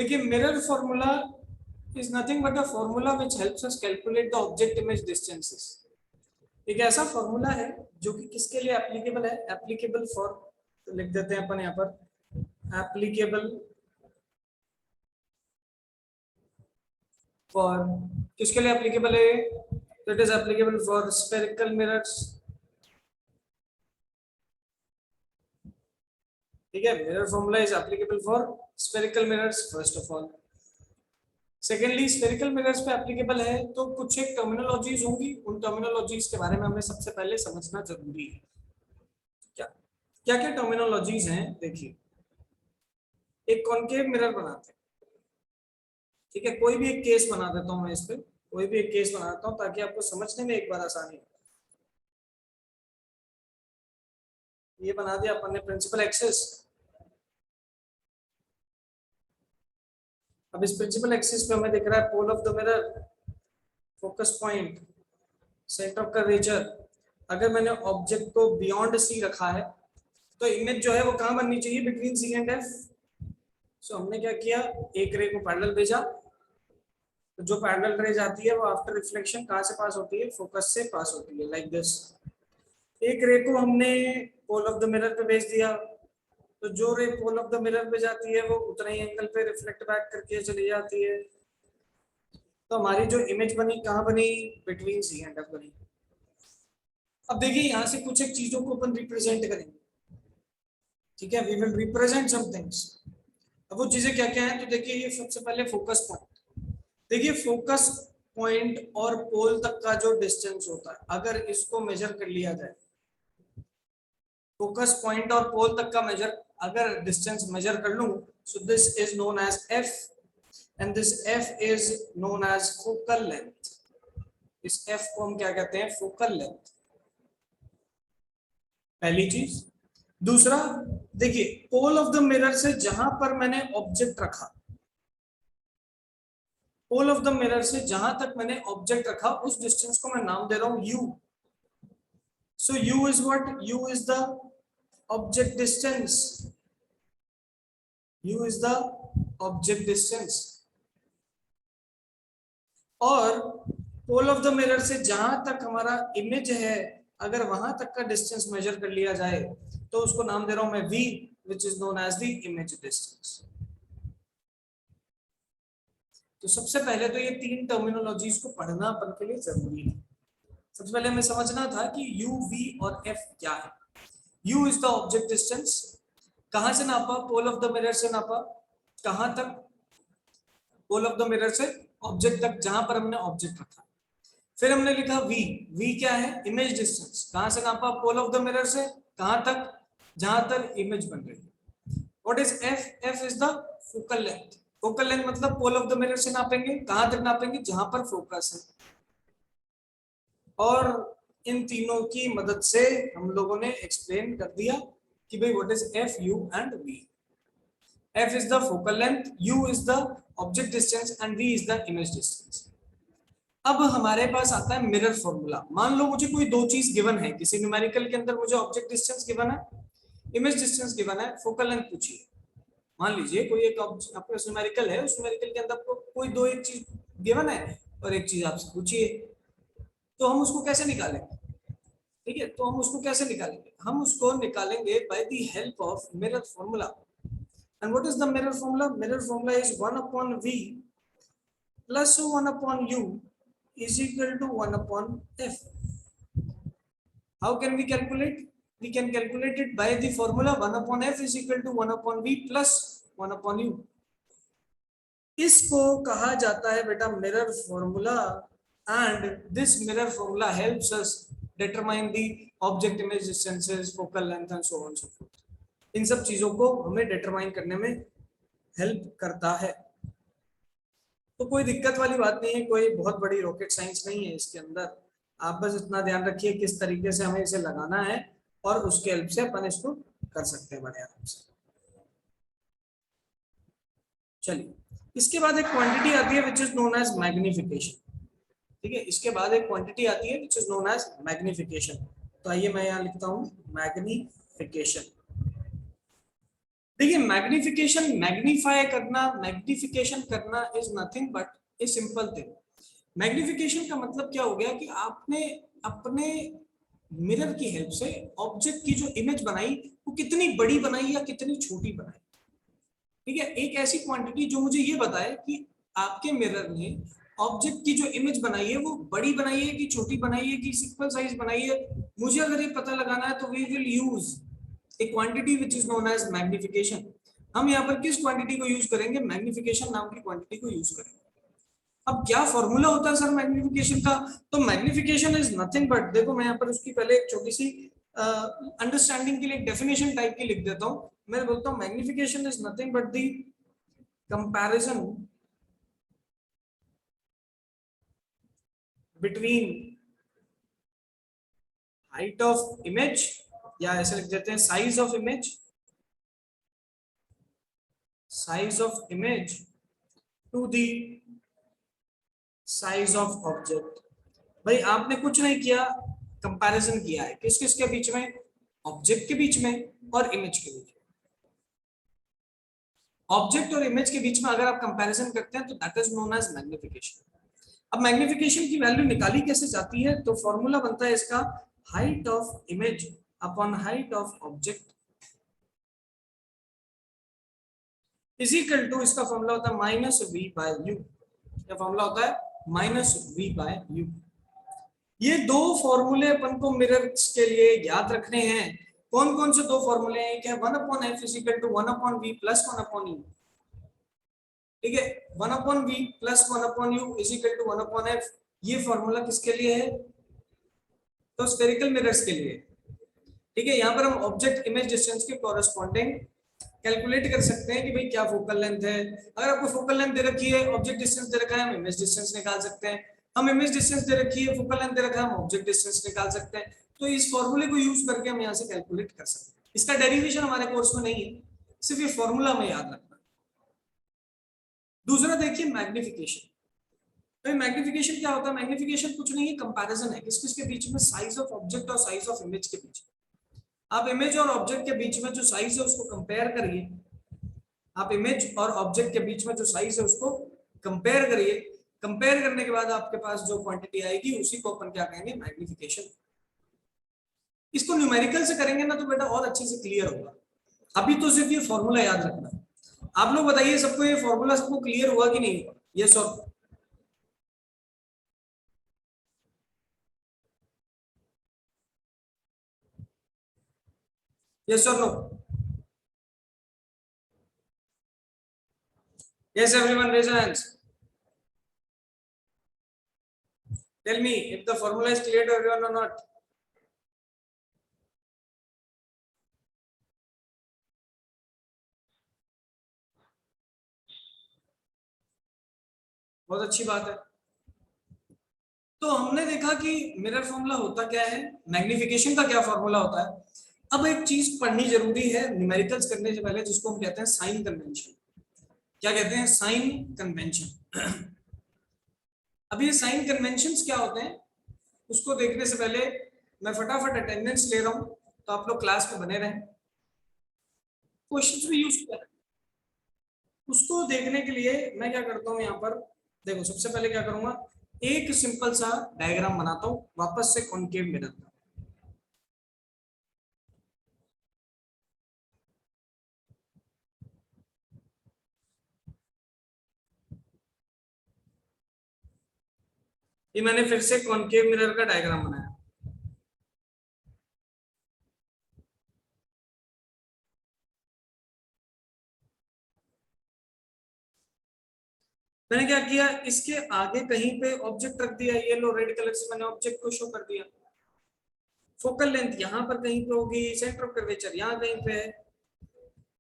देखिए mirror formula is nothing but a formula which helps us calculate the object image distances. एक ऐसा formula है जो कि किसके लिए एप्लीकेबल है, एप्लीकेबल फॉर, तो लिख देते हैं अपन यहाँ पर एप्लीकेबल फॉर, किसके लिए एप्लीकेबल है, तो it is applicable for spherical mirrors. ठीक है, mirror formula is applicable for spherical mirrors first of all. Secondly spherical mirrors पे एप्लीकेबल है तो कुछ एक टर्मिनोलॉजीज होंगी, उन टर्मिनोलॉजीज के बारे में हमें सबसे पहले समझना जरूरी है। क्या क्या क्या टर्मिनोलॉजीज हैं, देखिए एक कॉनकेव मिरर बनाते हैं। ठीक है, कोई भी एक केस बना देता हूं मैं इस पे, कोई भी एक केस बनाता हूं ताकि आपको समझने में एक बार आसानी हो। ये बना दिया अपन ने प्रिंसिपल एक्सिस। अब इस प्रिंसिपल एक्सिस पे हमें दिख रहा है pole of the mirror, focus point, centre of curvature. अगर मैंने ऑब्जेक्ट को बियॉन्ड सी रखा है तो इमेज जो है वो कहां बननी चाहिए, बिटवीन सी एंड एफ। सो हमने क्या किया, एक रे को पैरेलल भेजा, तो जो पैरेलल रे जाती है वो आफ्टर रिफ्लेक्शन कहां से पास होती है, फोकस से पास होती है, लाइक दिस। एक रे को हमने पोल ऑफ द मिरर पे भेज दिया, तो जो रे पोल ऑफ द मिरर पे जाती है वो उतना ही एंगल पे रिफ्लेक्ट बैक करके चली जाती है। तो हमारी जो इमेज बनी कहां बनी, बिटवीन सी एंड एफ बनी। अब देखिए यहां से कुछ एक चीजों को अपन रिप्रेजेंट करेंगे। ठीक है, we will represent some things. अब वो चीजें क्या क्या है, तो देखिए ये सबसे पहले फोकस पॉइंट। देखिए फोकस पॉइंट और पोल तक का जो डिस्टेंस होता है, अगर इसको मेजर कर लिया जाए, फोकस पॉइंट और पोल तक का मेजर अगर डिस्टेंस मेजर कर लूं, so this is known as F and this F is known as focal length. इस एफ को हम क्या कहते हैं, फोकल लेंथ, पहली चीज। दूसरा, देखिए पोल ऑफ द मिरर से जहां पर मैंने ऑब्जेक्ट रखा, पोल ऑफ द मिरर से जहां तक मैंने ऑब्जेक्ट रखा उस डिस्टेंस को मैं नाम दे रहा हूं u। So u is what, u is the object distance, u is the object distance. और पोल ऑफ द मिरर से जहां तक हमारा इमेज है, अगर वहां तक का डिस्टेंस मेजर कर लिया जाए तो उसको नाम दे रहा हूं मैं v, which is known as the image distance। तो सबसे पहले तो ये तीन टर्मिनोलॉजीज को पढ़ना अपन के लिए जरूरी है। सबसे पहले हमें समझना था कि u, v और f क्या है। u is the object distance, कहां से नापा, पोल ऑफ द मिरर से नापा, कहां तक, पोल ऑफ द मिरर से ऑब्जेक्ट तक जहां पर हमने ऑब्जेक्ट रखा। फिर हमने लिखा v, v क्या है, इमेज डिस्टेंस, कहां से नापा, पोल ऑफ द मिरर से कहां तक, जहां तक इमेज बन रही है। What is f, f is the focal length. Focal length मतलब पोल ऑफ द मिरर से नापेंगे, कहां तक नापेंगे, जहां पर फोकस है। और इन तीनों की मदद से हम लोगों ने एक्सप्लेन कर दिया कि भाई what is F, U and V. F is the focal length, U is the object distance and V is the image distance. अब हमारे पास आता है मिरर फॉर्मूला। मान लो मुझे कोई दो चीज गिवन है, किसी न्यूमेरिकल के अंदर मुझे ऑब्जेक्ट डिस्टेंस गिवन है, इमेज डिस्टेंस गिवन है, फोकल लेंथ पूछिए। मान लीजिए कोई एक आपका न्यूमेरिकल है, उस न्यूमेरिकल के अंदर आपको कोई दो एक चीज गिवन है और एक चीज आपसे पूछिए, तो हम उसको कैसे निकालेंगे। ठीक है, तो हम उसको कैसे निकालेंगे, हम उसको निकालेंगे by the help of mirror formula. And what is the mirror formula, mirror formula is 1 upon v plus 1 upon u is equal to 1 upon f. How can we calculate, we can calculate it by the formula 1 upon f is equal to 1 upon v plus 1 upon u. इसको कहा जाता है बेटा mirror formula, and this mirror formula helps us determine the object image distances, focal length and so on so forth. इन सब चीजों को हमें डिटरमाइन करने में हेल्प करता है। तो कोई दिक्कत वाली बात नहीं है, कोई बहुत बड़ी रॉकेट साइंस नहीं है इसके अंदर। आप बस इतना ध्यान रखिए किस तरीके से हमें इसे लगाना है और उसके हेल्प से अपन इसको कर सकते हैं बड़े आराम से। चलिए, इसके बाद एक क्वांटिटी आती है which is known as magnification. ठीक है, इसके बाद एक क्वांटिटी आती है which is known as magnification. तो आइए मैं यहाँ लिखता हूँ मैग्निफिकेशन। देखिए मैग्निफिकेशन, मैग्निफिकेशन करना is nothing but a simple thing. Magnification का मतलब क्या हो गया कि आपने अपने मिरर की हेल्प से ऑब्जेक्ट की जो इमेज बनाई वो कितनी बड़ी बनाई या कितनी छोटी बनाई। ठीक है, एक ऐसी क्वांटिटी जो मुझे ये बताए कि आपके मिरर ने ऑब्जेक्ट की जो इमेज बनाई है वो बड़ी बनाई है कि छोटी बनाई है कि इक्वल साइज बनाई है, मुझे अगर ये पता लगाना है तो we will use a quantity which is known as magnification. हम यहाँ पर किस क्वांटिटी को यूज करेंगे? मैग्निफिकेशन नाम की क्वांटिटी को यूज करेंगे। अब क्या फॉर्मूला होता है सर मैग्निफिकेशन का? तो मैग्निफिकेशन इज नथिंग बट, देखो मैं यहाँ पर उसकी पहले एक छोटी सी अंडरस्टैंडिंग के लिए डेफिनेशन टाइप की लिख देता हूँ। मैं बोलता हूँ magnification is nothing but the comparison between height of image, या ऐसे लिख देते हैं size of image, size of image to the size of object. भाई आपने कुछ नहीं किया, कंपैरिजन किया है किस किस के बीच में? ऑब्जेक्ट के बीच में और इमेज के बीच में। ऑब्जेक्ट और इमेज के बीच में अगर आप कंपैरिजन करते हैं तो that is known as magnification. अब मैग्निफिकेशन की वैल्यू निकाली कैसे जाती है? तो फॉर्मूला बनता है इसका height of image upon height of object is equal to, इसका फॉर्मूला होता है माइनस वी बाय यू। क्या फॉर्मूला होता है? Minus V by U. ये दो फॉर्मूले अपन को मिरर्स के लिए याद रखने हैं। कौन कौन से दो फॉर्मूले हैं? क्या 1 upon F is equal to 1 upon V plus 1 upon U. ठीक है, 1 upon V plus 1 upon U is equal to 1 upon F. ये फॉर्मूला किसके लिए है? तो स्फेरिकल मिरर्स के लिए। ठीक है, यहाँ पर हम ऑब्जेक्ट इमेज डिस्टेंस के कॉरेस्पॉन्डिंग कैलकुलेट कर सकते हैं कि भाई क्या फोकल लेंथ है। अगर आपको फोकल लेंथ दे रखी है, ऑब्जेक्ट डिस्टेंस दे रखा है, हम इमेज डिस्टेंस निकाल सकते हैं। हम इमेज डिस्टेंस दे रखी है, फोकल लेंथ दे रखा है, हम ऑब्जेक्ट डिस्टेंस निकाल सकते हैं। तो इस फॉर्मूले को यूज करके हम यहाँ से कैलकुलेट कर सकते हैं। इसका डेरिवेशन हमारे कोर्स में नहीं है, सिर्फ ये फॉर्मूला हमें याद रखना। दूसरा देखिए मैग्निफिकेशन। तो मैग्निफिकेशन क्या होता है? मैग्निफिकेशन कुछ नहीं है, कंपैरिजन है। किस किस के बीच में? साइज ऑफ ऑब्जेक्ट और साइज ऑफ इमेज के बीच। आप इमेज और ऑब्जेक्ट के बीच में जो साइज है उसको कंपेयर करिए। आप इमेज और ऑब्जेक्ट के बीच में जो साइज है उसको कंपेयर करिए। कंपेयर करने के बाद आपके पास जो क्वांटिटी आएगी उसी को अपन क्या कहेंगे? मैग्निफिकेशन। इसको न्यूमेरिकल से करेंगे ना तो बेटा और अच्छे से क्लियर होगा। अभी तो सिर्फ ये फॉर्मूला याद रखना। आप लोग बताइए, सबको ये फॉर्मूला सबको क्लियर हुआ कि नहीं हुआ? ये sir yes or no? Yes, everyone raise your hands. Tell me if the formula is clear to everyone or not. बहुत अच्छी बात है। तो हमने देखा कि मिरर फॉर्मूला होता क्या है, मैग्निफिकेशन का क्या फॉर्मूला होता है। अब एक चीज पढ़नी जरूरी है न्यूमेरिकल्स करने से पहले, जिसको हम कहते हैं साइन कन्वेंशन। क्या कहते हैं? Sign convention. अब ये साइन कन्वेंशंस क्या होते हैं उसको देखने से पहले मैं फटाफट अटेंडेंस ले रहा हूं, तो आप लोग क्लास में बने रहें, क्वेश्चंस भी यूज करें। उसको देखने के लिए मैं क्या करता हूँ यहाँ पर, देखो सबसे पहले क्या करूंगा, एक सिंपल सा डायग्राम बनाता हूँ वापस से कॉनकेव मिरर का। ये मैंने फिर से कॉनकेव मिरर का डायग्राम बनाया। मैंने क्या किया, इसके आगे कहीं पे ऑब्जेक्ट रख दिया, येलो रेड कलर से मैंने ऑब्जेक्ट को शो कर दिया। फोकल लेंथ यहाँ पर कहीं पे होगी, सेंटर ऑफ कर्वेचर यहाँ कहीं पे है।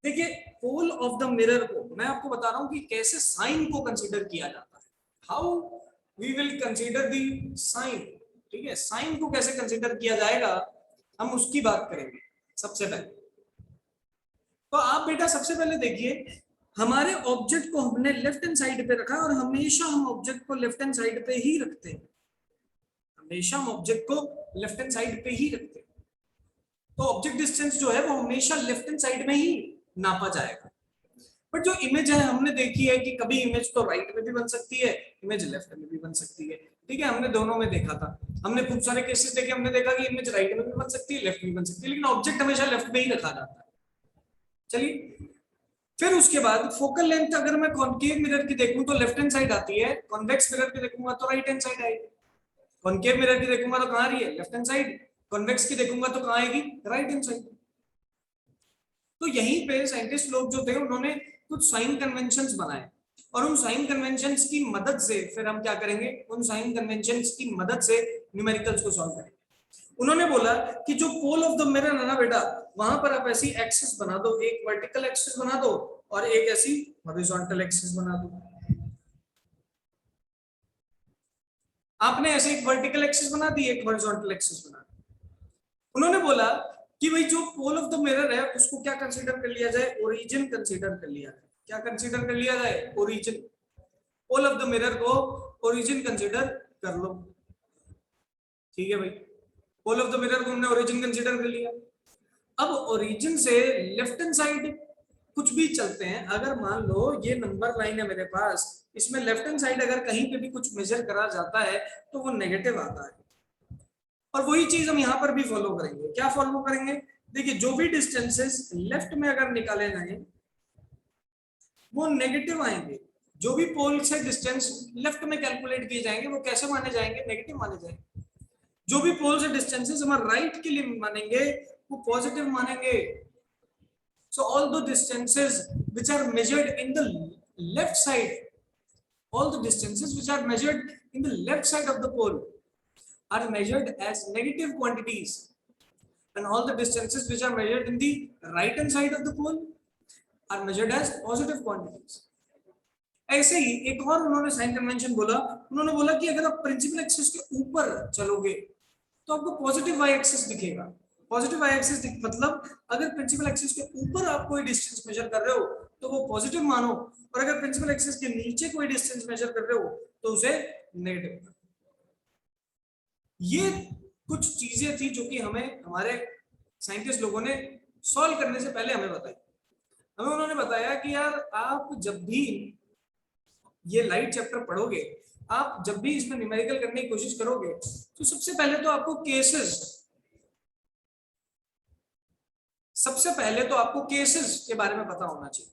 देखिए पोल ऑफ द मिरर को मैं आपको बता रहा हूँ कि कैसे साइन को कंसीडर किया जाता है, how we will consider the sign. ठीक है, साइन को कैसे कंसीडर किया जाएगा हम उसकी बात करेंगे सबसे पहले। तो आप बेटा सबसे पहले देखिए, हमारे ऑब्जेक्ट को हमने लेफ्ट हैंड साइड पे रखा और हमेशा हम ऑब्जेक्ट को लेफ्ट हैंड साइड पे ही रखते हैं। हमेशा हम ऑब्जेक्ट को लेफ्ट हैंड साइड पे ही रखते हैं। तो ऑब्जेक्ट डिस्टेंस जो है वो हमेशा लेफ्ट हैंड साइड में ही नापा जाएगा। बट जो इमेज है हमने देखी है कि कभी इमेज तो राइट में भी बन सकती है, इमेज लेफ्ट में भी बन सकती है। ठीक है, हमने दोनों में देखा था, हमने खूब सारे केसेस देखे, हमने देखा कि इमेज राइट में भी बन सकती है, लेफ्ट में भी बन सकती है, लेकिन ऑब्जेक्ट हमेशा लेफ्ट में ही रखा जाता है। चलिए, फिर उसके बाद फोकल लेंथ अगर मैं कॉनकेव मिरर की देखूं तो लेफ्ट हैंड साइड आती है, कॉन्वेक्स मिरर की देखूंगा तो राइट हैंड साइड आएगी। कॉनकेव मिरर की देखूंगा तो कहां आ रही है, लेफ्ट हैंड साइड। कॉन्वेक्स की देखूंगा तो कहां आएगी, राइट हैंड साइड। तो यहीं पे साइंटिस्ट लोग जो थे उन्होंने कुछ साइन कन्वेंशंस बनाए, और उन साइन कन्वेंशंस की मदद से फिर हम क्या करेंगे, उन साइन कन्वेंशंस की मदद से न्यूमेरिकल्स को सॉल्व करेंगे। उन्होंने बोला कि जो पोल ऑफ द मिरर है ना बेटा, वहां पर आप ऐसी एक्सिस बना दो, एक वर्टिकल एक्सिस बना दो और एक ऐसी हॉरिजॉन्टल एक्सिस बना दो। आपने ऐसे एक वर्टिकल एक्सिस बना दी, एक हॉरिजॉन्टल एक्सिस बना दी। उन्होंने बोला कि भाई जो पोल ऑफ द मिरर है उसको क्या कंसीडर कर लिया जाए, ओरिजिन कंसीडर कर लिया जाए। क्या कंसीडर कर लिया जाए, origin. Pole of the mirror को ओरिजिन कंसीडर कर लो। ठीक है भाई, पोल ऑफ द मिरर को हमने ओरिजिन कंसीडर कर लिया। अब ओरिजिन से लेफ्ट हैंड साइड कुछ भी चलते हैं, अगर मान लो ये नंबर लाइन है मेरे पास, इसमें लेफ्ट हैंड साइड अगर कहीं पे भी कुछ मेजर करा जाता है तो वो नेगेटिव आता है। और वही चीज हम यहाँ पर भी फॉलो करेंगे। क्या फॉलो करेंगे, देखिए जो भी डिस्टेंसेस लेफ्ट में अगर निकाले जाए वो नेगेटिव आएंगे। जो भी पोल से डिस्टेंस लेफ्ट में कैलकुलेट किए जाएंगे वो कैसे माने जाएंगे, नेगेटिव माने जाएंगे। जो भी पोल से डिस्टेंसेस हम राइट के लिए मानेंगे वो पॉजिटिव मानेंगे। So all the distances which are measured in the left side, all the distances which are measured in the left side of the pole are measured as negative quantities, and all the distances which are measured in the right hand side of the pole are measured as positive quantities. ऐसे ही एक और उन्होंने sign convention बोला, उन्होंने बोला कि अगर आप प्रिंसिपल एक्सिस के ऊपर चलोगे तो आपको पॉजिटिव वाई एक्सिस दिखेगा। पॉजिटिव वाई एक्सिस मतलब अगर प्रिंसिपल एक्सिस के ऊपर आप कोई डिस्टेंस मेजर कर रहे हो तो वो पॉजिटिव मानो, और अगर प्रिंसिपल एक्सिस के नीचे कोई डिस्टेंस मेजर कर रहे हो तो उसे नेगेटिव। ये कुछ चीजें थी जो कि हमें हमारे साइंटिस्ट लोगों ने सॉल्व करने से पहले हमें बताई। हमें उन्होंने बताया कि यार आप जब भी ये लाइट चैप्टर पढ़ोगे, आप जब भी इसमें न्यूमेरिकल करने की कोशिश करोगे तो सबसे पहले तो आपको केसेस के बारे में पता होना चाहिए।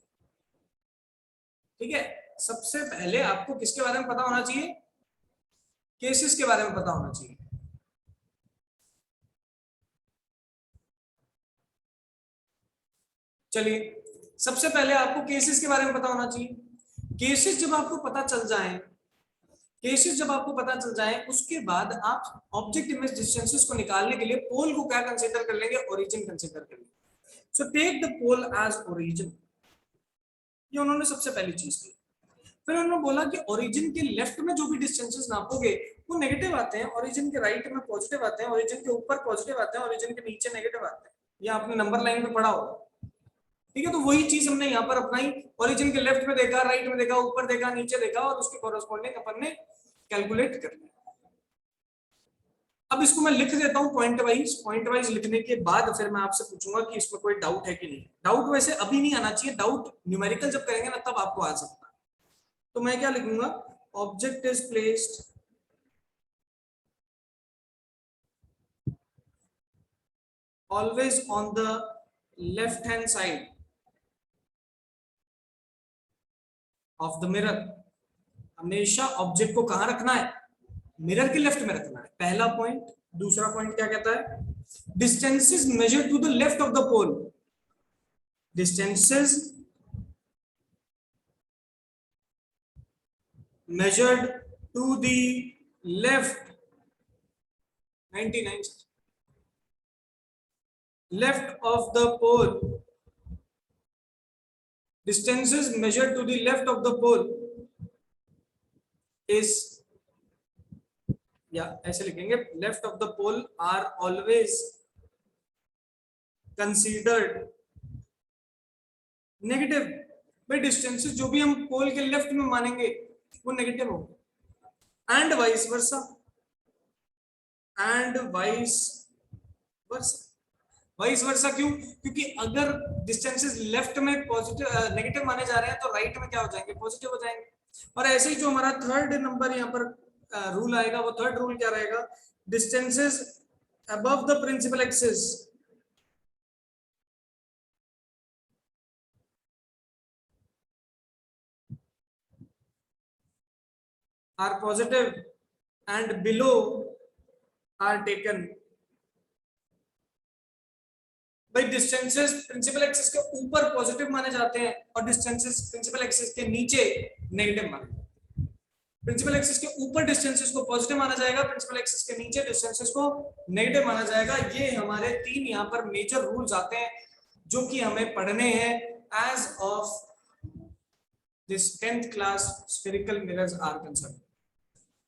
ठीक है, सबसे पहले आपको किसके बारे में पता होना चाहिए, केसेस के बारे में पता होना चाहिए। चलिए, सबसे पहले आपको केसेस के बारे में पता होना चाहिए। केसेस जब आपको पता चल जाए उसके बाद आप ऑब्जेक्ट इमेज डिस्टेंसेस को निकालने के लिए पोल को क्या कंसीडर कर लेंगे, ओरिजिन कंसीडर कर लेंगे। So take the pole as origin, ये उन्होंने सबसे पहली चीज की। फिर उन्होंने बोला कि ओरिजिन के लेफ्ट में जो भी डिस्टेंसेस नापोगे वो नेगेटिव आते हैं, ओरिजिन के राइट में पॉजिटिव आते हैं, ओरिजिन के ऊपर पॉजिटिव आते हैं, ओरिजिन के नीचे नेगेटिव आते हैं। ये आपने नंबर लाइन में पढ़ा होगा। ठीक है, तो वही चीज हमने यहाँ पर अपनाई। ओरिजिन के लेफ्ट में देखा, राइट में देखा, ऊपर देखा, नीचे देखा, और उसके कॉरेस्पॉन्डिंग अपन ने कैलकुलेट कर लिया। अब इसको मैं लिख देता हूँ पॉइंट वाइज लिखने के बाद फिर मैं आपसे पूछूंगा कि इसमें कोई डाउट है कि नहीं। डाउट वैसे अभी नहीं आना चाहिए, डाउट न्यूमेरिकल जब करेंगे ना तब आपको आ सकता है। तो मैं क्या लिखूंगा, object is placed always on the left hand side of the mirror. हमेशा ऑब्जेक्ट को कहां रखना है, मिरर के लेफ्ट में रखना है, पहला पॉइंट। दूसरा पॉइंट क्या कहता है, distances measured to the left of the pole, distances measured to the left 99 left of the pole, distances measured to the left of the pole is, या ऐसे लिखेंगे, left of the pole are always considered negative. भाई distances जो भी हम पोल के left में मानेंगे वो नेगेटिव होगा, and vice versa. Vice versa क्यों? क्योंकि अगर डिस्टेंसेस लेफ्ट में पॉजिटिव नेगेटिव माने जा रहे हैं तो राइट में क्या हो जाएंगे, पॉजिटिव हो जाएंगे। और ऐसे ही जो हमारा थर्ड नंबर यहाँ पर रूल आएगा, वो थर्ड रूल क्या रहेगा, distances above the principal axis are positive and below are taken. भाई डिस्टेंसेस प्रिंसिपल एक्सिस के ऊपर पॉजिटिव माने जाते हैं और डिस्टेंसेस प्रिंसिपल एक्सिस के नीचे नेगेटिव माने जाते हैं। प्रिंसिपल एक्सिस के ऊपर डिस्टेंसेस को पॉजिटिव माना जाएगा, प्रिंसिपल एक्सिस के नीचे डिस्टेंसेस को नेगेटिव माना जाएगा। ये हमारे तीन यहाँ पर मेजर रूल्स आते हैं जो कि हमें पढ़ने हैं as of this 10th class spherical mirrors are concern.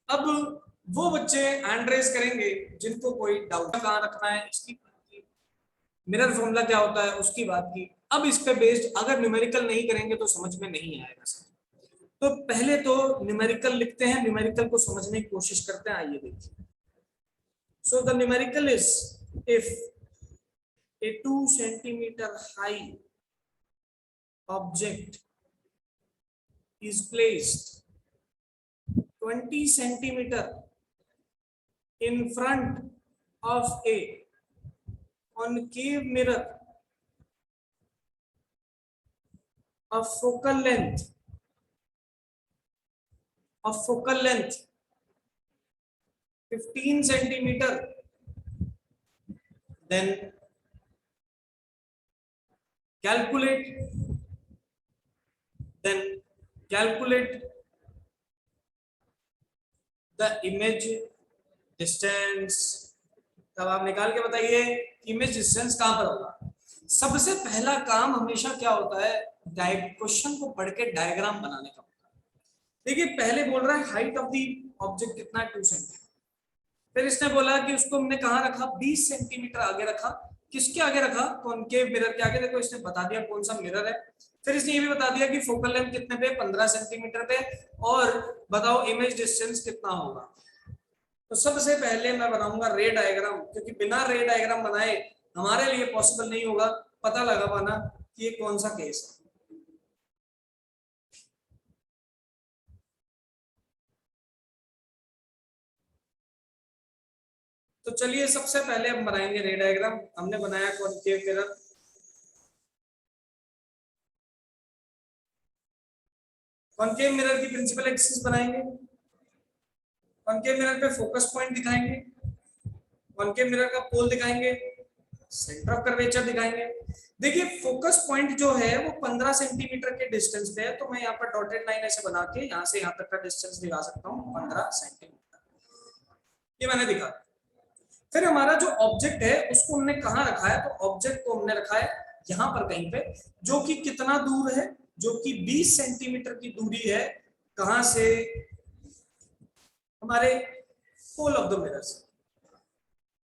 अब वो बच्चे हैंड रेज करेंगे जिनको कोई डाउट कहाँ रखना है इसकी, मिरर फॉर्मूला क्या होता है उसकी बात की। अब इस पे बेस्ड अगर न्यूमेरिकल नहीं करेंगे तो समझ में नहीं आएगा सर। तो पहले तो न्यूमेरिकल लिखते हैं, न्यूमेरिकल को समझने की कोशिश करते हैं। आइए देखिए। So the numerical is if a 2 centimeter high object is placed 20 centimeter in front of a concave mirror of focal length 15 centimeter, then calculate the image distance। तब आप निकाल के बताइए इमेज डिस्टेंस कहां पर होगा। सबसे पहला काम हमेशा क्या होता है, क्वेश्चन को पढ़ के डायग्राम बनाने का होता है। देखिए पहले बोल रहा है हाइट ऑफ द ऑब्जेक्ट कितना है 2 सेंटीमीटर, फिर इसने बोला कि उसको हमने कहां रखा 20 सेंटीमीटर आगे रखा। किसके आगे रखा, कॉनकेव मिरर के आगे। देखो इसने बता दिया कौन सा मिरर है, फिर इसने ये भी बता दिया कि फोकल लेंथ कितने पे 15 सेंटीमीटर पे, और बताओ इमेज डिस्टेंस कितना होगा। तो सबसे पहले मैं बनाऊंगा रे डायग्राम, क्योंकि बिना रे डायग्राम बनाए हमारे लिए पॉसिबल नहीं होगा पता लगा पाना कि ये कौन सा केस है। तो चलिए सबसे पहले हम बनाएंगे रे डायग्राम। हमने बनाया कॉनकेव मिरर, कॉनकेव मिरर की प्रिंसिपल एक्सिस बनाएंगे, कॉनकेव मिरर पे फोकस पॉइंट दिखाएंगे, कॉनकेव मिरर का पोल दिखाएंगे, सेंटर ऑफ कर्वेचर दिखाएंगे। देखिए फोकस पॉइंट जो है वो 15 सेंटीमीटर के डिस्टेंस पे है, तो मैं यहाँ पर डॉटेड लाइन ऐसे बना के यहाँ से यहाँ तक का डिस्टेंस दिखा सकता हूँ 15 सेंटीमीटर, ये मैंने दिखा। फिर हमारा जो ऑब्जेक्ट है उसको हमने कहाँ रखा है, तो ऑब्जेक्ट को हमने रखा है यहाँ पर कहीं पे, जो कि कितना दूर है, जो कि 20 सेंटीमीटर की दूरी है कहां से, हमारे पोल ऑफ द मिरर से।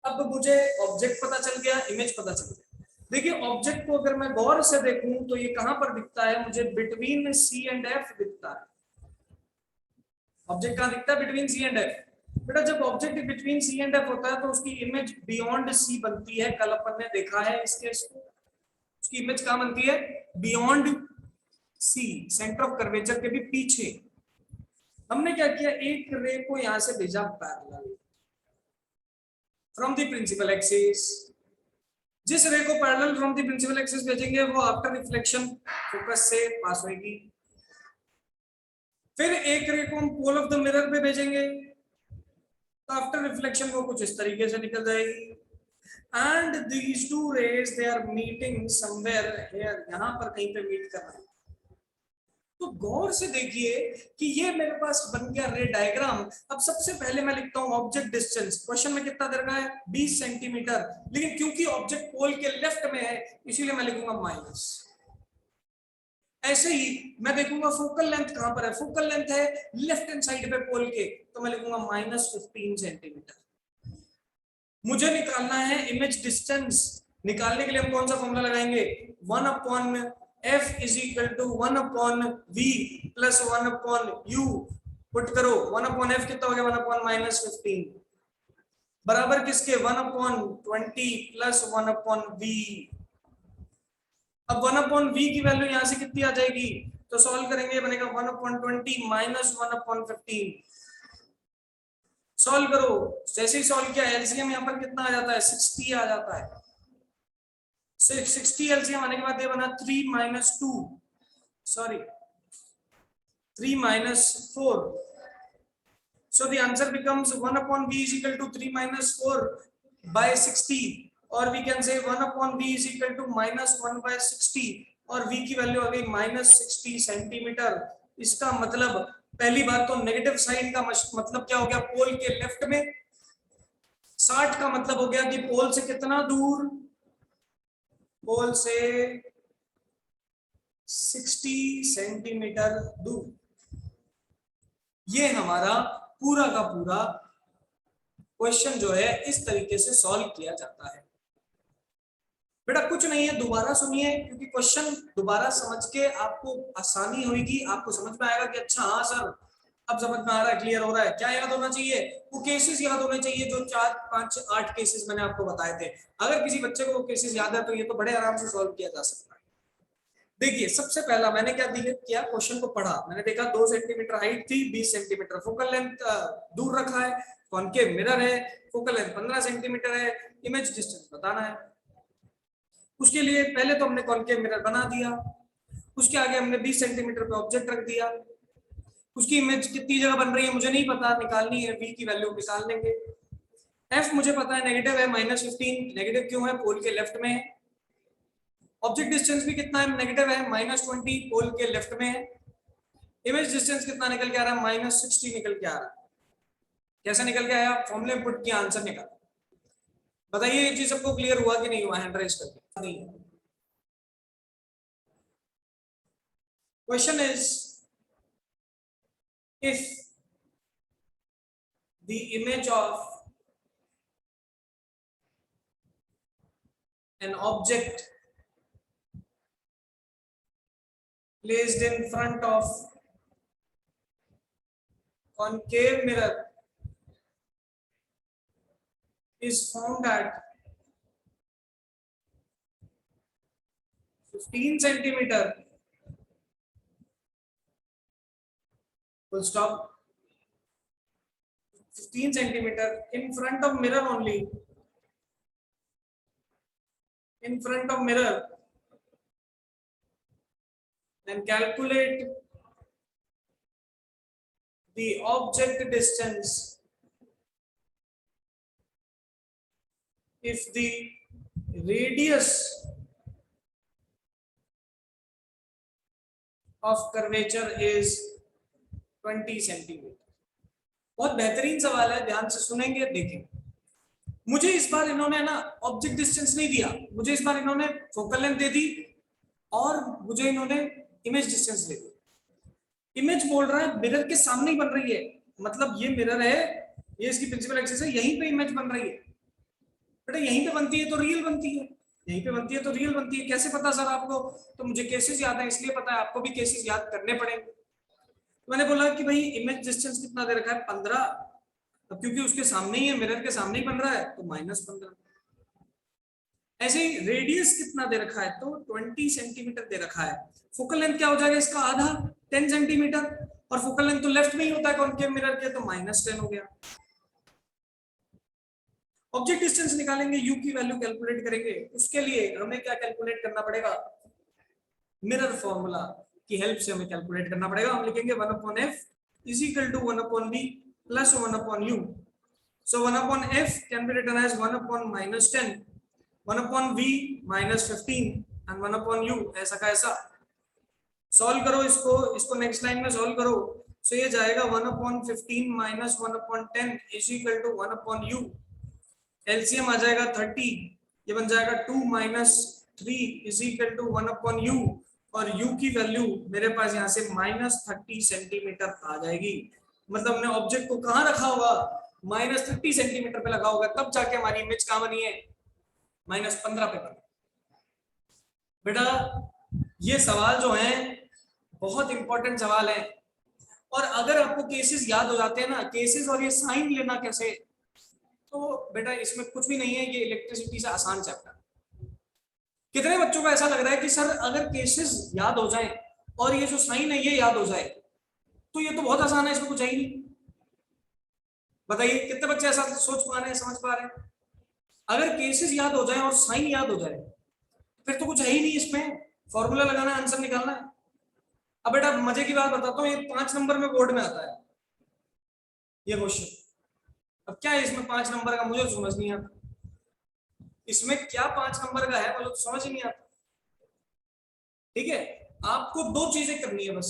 अब मुझे ऑब्जेक्ट पता चल गया, इमेज पता चल गया। देखिए ऑब्जेक्ट को अगर मैं गौर से देखूं तो ये कहां पर दिखता है, मुझे बिटवीन सी एंड एफ दिखता है। ऑब्जेक्ट कहां दिखता है, बिटवीन सी एंड एफ। बेटा जब object between C and F होता है तो उसकी इमेज बियॉन्ड सी बनती है। कल अपन ने देखा है इसके, उसकी इमेज कहां बनती है, beyond C, centre of curvature के भी पीछे। हमने क्या किया, एक रे को यहां से भेजा parallel from the principal axis. जिस रे को parallel from the principal axis भेजेंगे वो आफ्टर रिफ्लेक्शन फोकस से पास होगी। फिर एक रे को हम पोल ऑफ द मिरर पे भेजेंगे, तो आफ्टर रिफ्लेक्शन वो कुछ इस तरीके से निकल जाएगी। And these two rays they are meeting somewhere here, यहां पर कहीं पे मीट कर रहे हैं। तो गौर से देखिए कि ये मेरे पास बन गया रे डायग्राम। अब सबसे पहले मैं लिखता हूं ऑब्जेक्ट डिस्टेंस, क्वेश्चन में कितना दे रखा है 20 सेंटीमीटर, लेकिन क्योंकि ऑब्जेक्ट पोल के लेफ्ट में है इसीलिए मैं लिखूंगा माइनस। ऐसे ही मैं देखूंगा फोकल लेंथ कहां पर है, फोकल लेंथ है लेफ्ट हैंड साइड पे पोल के, तो मैं लिखूंगा -15 सेंटीमीटर। मुझे निकालना है इमेज डिस्टेंस, निकालने के लिए हम कौन सा फॉर्मूला लगाएंगे, 1/f is equal to 1/v plus 1/u। Put करो 1/f कितना हो गया, 1/-15। बराबर किसके 1/20 प्लस 1/v। अब 1/v की वैल्यू यहां से कितनी आ जाएगी, तो सॉल्व करेंगे बनेगा 1/20 माइनस 1/15। सॉल्व करो, जैसे ही सॉल्व किया एलसीएम यहाँ पर कितना आ जाता है 60 आ जाता है। 60 एलसीएम आने के बाद ये बना 3 minus 2 sorry 3 minus 4. So the answer becomes 1/v is equal to 3 minus 4 by 60, or we can say 1/v is equal to minus 1 by 60, और v की वैल्यू आ गई माइनस 60 सेंटीमीटर। इसका मतलब पहली बात तो नेगेटिव साइन का मतलब क्या हो गया, पोल के लेफ्ट में 60 का मतलब हो गया कि पोल से कितना दूर, पोल से 60 सेंटीमीटर दूर। ये हमारा पूरा का पूरा क्वेश्चन जो है इस तरीके से सॉल्व किया जाता है। बेटा कुछ नहीं है, दोबारा सुनिए, क्योंकि क्वेश्चन दोबारा समझ के आपको आसानी होगी, आपको समझ में आएगा कि अच्छा हाँ सर अब समझ में आ रहा है, क्लियर हो रहा है। क्या याद होना चाहिए, वो केसेस याद होने चाहिए जो 4 5 8 केसेस मैंने आपको बताए थे। अगर किसी बच्चे को वो केसेस याद है तो ये तो बड़े आराम से सॉल्व किया जा सकता है। देखिए सबसे पहला मैंने क्या किया, क्वेश्चन को पढ़ा, मैंने देखा 2 सेंटीमीटर हाइट थी, 20 सेंटीमीटर फोकल लेंथ दूर रखा है, कॉनकेव मिरर है, फोकल लेंथ 15 सेंटीमीटर है, इमेज डिस्टेंस बताना है। उसके लिए पहले तो हमने कॉनकेव मिरर बना दिया, उसके आगे हमने 20 सेंटीमीटर पे ऑब्जेक्ट रख दिया। उसकी इमेज कितनी जगह बन रही है मुझे नहीं पता, निकालनी है, v की वैल्यू निकाल लेंगे। f मुझे पता है नेगेटिव है -15, नेगेटिव क्यों है, पोल के लेफ्ट में है। ऑब्जेक्ट डिस्टेंस भी कितना है, नेगेटिव है -20, पोल के लेफ्ट में है। इमेज डिस्टेंस कितना निकल के आ रहा है, -60 निकल के आ रहा है। कैसे निकल के आया, फॉर्मूले पुट किया, आंसर निकाला। बताइए ये चीज सबको क्लियर हुआ कि नहीं हुआ, हैंड रेज करके। नहीं, question is if the image of an object placed in front of concave mirror is found at 15 centimeter, full stop, 15 centimeter in front of mirror only, in front of mirror, then calculate the object distance if the radius of curvature is 20 centimeter। बहुत बेहतरीन सवाल है, ध्यान से सुनेंगे, देखेंगे। मुझे इस बार इन्होंने ना ऑब्जेक्ट डिस्टेंस नहीं दिया, मुझे इस बार इन्होंने फोकल लेंथ दे दी और मुझे इन्होंने इमेज डिस्टेंस दे दी। इमेज बोल रहा है मिरर के सामने ही बन रही है, मतलब ये मिरर है, ये इसकी प्रिंसिपल एक्सिस है, यहीं पे इमेज बन रही है। बेटा यहीं पे बनती है तो रियल बनती है, यहीं पे बनती है तो रियल बनती है। कैसे पता सर आपको, तो मुझे केसेस याद है इसलिए पता है, आपको भी केसेस याद करने पड़ेंगे। मैंने बोला कि भाई इमेज डिस्टेंस कितना दे रखा है 15, अब क्योंकि उसके सामने ही है, मिरर के सामने ही बन रहा है तो -15। ऐसे ही रेडियस कितना दे रखा है, तो 20 सेंटीमीटर दे रखा है। फोकल लेंथ क्या हो जाएगा इसका आधा, 10 सेंटीमीटर, और फोकल लेंथ तो लेफ्ट में ही होता है कॉनकेव मिरर के, तो -10 हो गया। ऑब्जेक्ट डिस्टेंस निकालेंगे, u की वैल्यू कैलकुलेट करेंगे, उसके लिए हमें क्या कैलकुलेट करना पड़ेगा, मिरर फॉर्मूला की हेल्प से हमें कैलकुलेट करना पड़ेगा। हम लिखेंगे 1/f is equal to 1/v plus 1/u। so 1/f can be written as 1/-10, 1/v -15 and 1/u ऐसा का ऐसा। सॉल्व करो इसको, इसको नेक्स्ट लाइन में सॉल्व करो, सो ये जाएगा 1/15 minus 1/10 is equal to 1/u। LCM आ जाएगा 30, ये बन जाएगा 2 - 3 is equal to 1/u, और u की वैल्यू मेरे पास यहाँ से -30 सेंटीमीटर आ जाएगी। मतलब हमने ऑब्जेक्ट को कहाँ रखा होगा, -30 सेंटीमीटर पे लगा होगा, तब जाके हमारी इमेज कहाँ बनी है, -15 पे बनी। बेटा ये सवाल जो है बहुत इंपॉर्टेंट सवाल है, और अगर आपको केसेस याद हो जाते हैं ना, केसेस और ये साइन लेना कैसे, तो बेटा इसमें कुछ भी नहीं है, ये इलेक्ट्रिसिटी से आसान चैप्टर। कितने बच्चों को ऐसा लग रहा है कि सर अगर केसेस याद हो जाए और ये जो साइन है ये याद हो जाए तो ये तो बहुत आसान है, इसमें कुछ है ही नहीं? बताइए कितने बच्चे ऐसा सोच पा रहे हैं, समझ पा रहे हैं? अगर केसेस याद हो जाए और साइन याद हो जाए फिर तो कुछ है ही नहीं इसमें, फॉर्मूला लगाना है, आंसर निकालना है। अब बेटा मजे की बात बताता हूँ, ये 5 नंबर में बोर्ड में आता है ये क्वेश्चन। अब क्या है इसमें 5 नंबर का, मुझे तो समझ नहीं आता इसमें क्या 5 नंबर का है, मुझे तो समझ ही नहीं आता। ठीक है, आपको दो चीजें करनी है बस,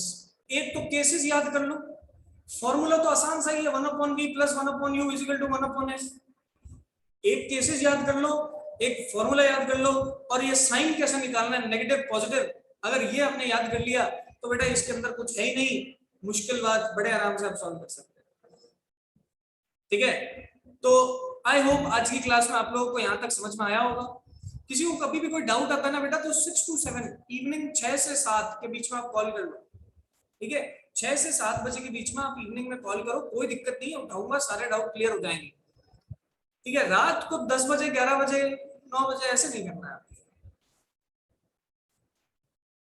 एक तो केसेस याद कर लो, फॉर्मूला तो आसान सा ही है, 1/v plus 1/u is equal to 1/s। एक केसेस याद कर लो, एक फॉर्मूला याद कर लो, और ये साइन कैसे निकालना है, नेगेटिव पॉजिटिव, अगर ये आपने याद कर लिया तो बेटा इसके अंदर कुछ है ही नहीं, मुश्किल बात बड़े आराम से आप सॉल्व कर सकते हैं। ठीक है, तो आई होप आज की क्लास में आप लोगों को यहाँ तक समझ में आया होगा। किसी को कभी भी कोई डाउट आता है ना बेटा, तो 6 to 7 इवनिंग 6 से 7 के बीच में आप कॉल कर लो। ठीक है, 6 से 7 बजे के बीच में आप इवनिंग में कॉल करो, कोई दिक्कत नहीं है, उठाऊंगा, सारे डाउट क्लियर हो जाएंगे। ठीक है, रात को 10 बजे 11 बजे 9 बजे ऐसे नहीं करना है।